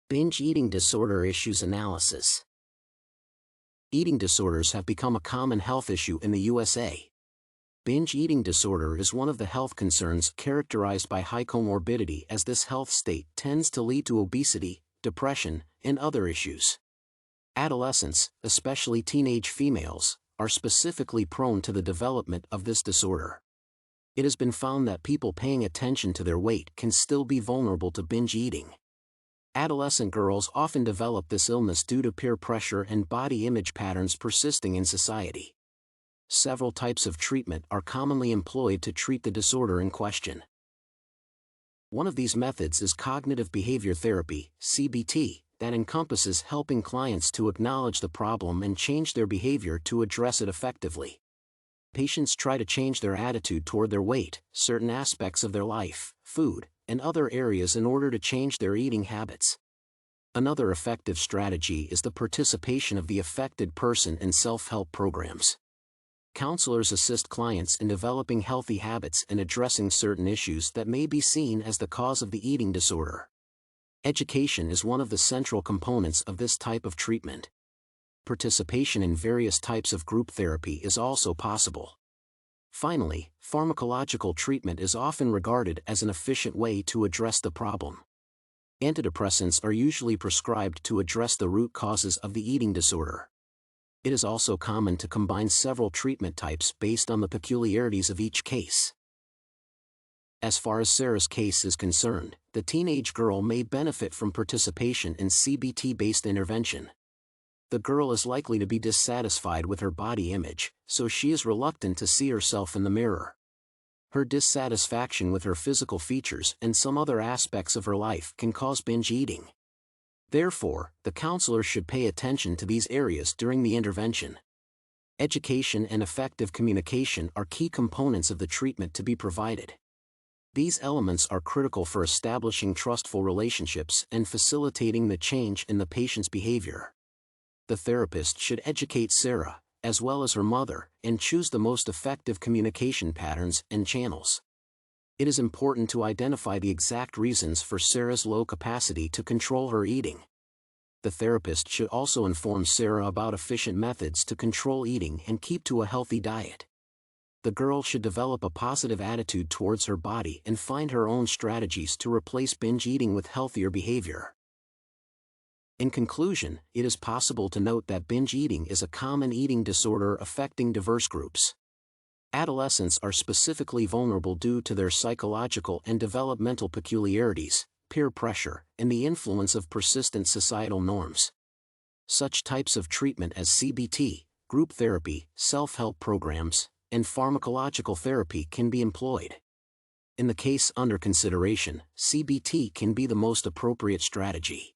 Binge eating disorder issues analysis. Eating disorders have become a common health issue in the USA. Binge eating disorder is one of the health concerns characterized by high comorbidity, as this health state tends to lead to obesity, depression, and other issues. Adolescents, especially teenage females, are specifically prone to the development of this disorder. It has been found that people paying attention to their weight can still be vulnerable to binge eating. Adolescent girls often develop this illness due to peer pressure and body image patterns persisting in society. Several types of treatment are commonly employed to treat the disorder in question. One of these methods is cognitive behavior therapy, CBT, that encompasses helping clients to acknowledge the problem and change their behavior to address it effectively. Patients try to change their attitude toward their weight, certain aspects of their life, food, and other areas in order to change their eating habits. Another effective strategy is the participation of the affected person in self-help programs. Counselors assist clients in developing healthy habits and addressing certain issues that may be seen as the cause of the eating disorder. Education is one of the central components of this type of treatment. Participation in various types of group therapy is also possible. Finally, pharmacological treatment is often regarded as an efficient way to address the problem. Antidepressants are usually prescribed to address the root causes of the eating disorder. It is also common to combine several treatment types based on the peculiarities of each case. As far as Sarah's case is concerned, the teenage girl may benefit from participation in CBT-based intervention. The girl is likely to be dissatisfied with her body image, so she is reluctant to see herself in the mirror. Her dissatisfaction with her physical features and some other aspects of her life can cause binge eating. Therefore, the counselor should pay attention to these areas during the intervention. Education and effective communication are key components of the treatment to be provided. These elements are critical for establishing trustful relationships and facilitating the change in the patient's behavior. The therapist should educate Sarah, as well as her mother, and choose the most effective communication patterns and channels. It is important to identify the exact reasons for Sarah's low capacity to control her eating. The therapist should also inform Sarah about efficient methods to control eating and keep to a healthy diet. The girl should develop a positive attitude towards her body and find her own strategies to replace binge eating with healthier behavior. In conclusion, it is possible to note that binge eating is a common eating disorder affecting diverse groups. Adolescents are specifically vulnerable due to their psychological and developmental peculiarities, peer pressure, and the influence of persistent societal norms. Such types of treatment as CBT, group therapy, self-help programs, and pharmacological therapy can be employed. In the case under consideration, CBT can be the most appropriate strategy.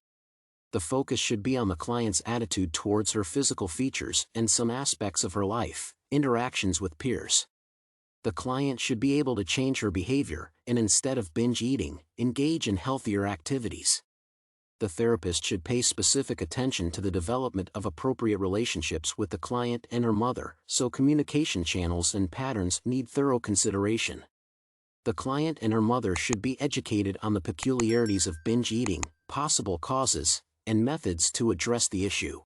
The focus should be on the client's attitude towards her physical features and some aspects of her life, interactions with peers. The client should be able to change her behavior, and instead of binge eating, engage in healthier activities. The therapist should pay specific attention to the development of appropriate relationships with the client and her mother, so communication channels and patterns need thorough consideration. The client and her mother should be educated on the peculiarities of binge eating, possible causes, and methods to address the issue.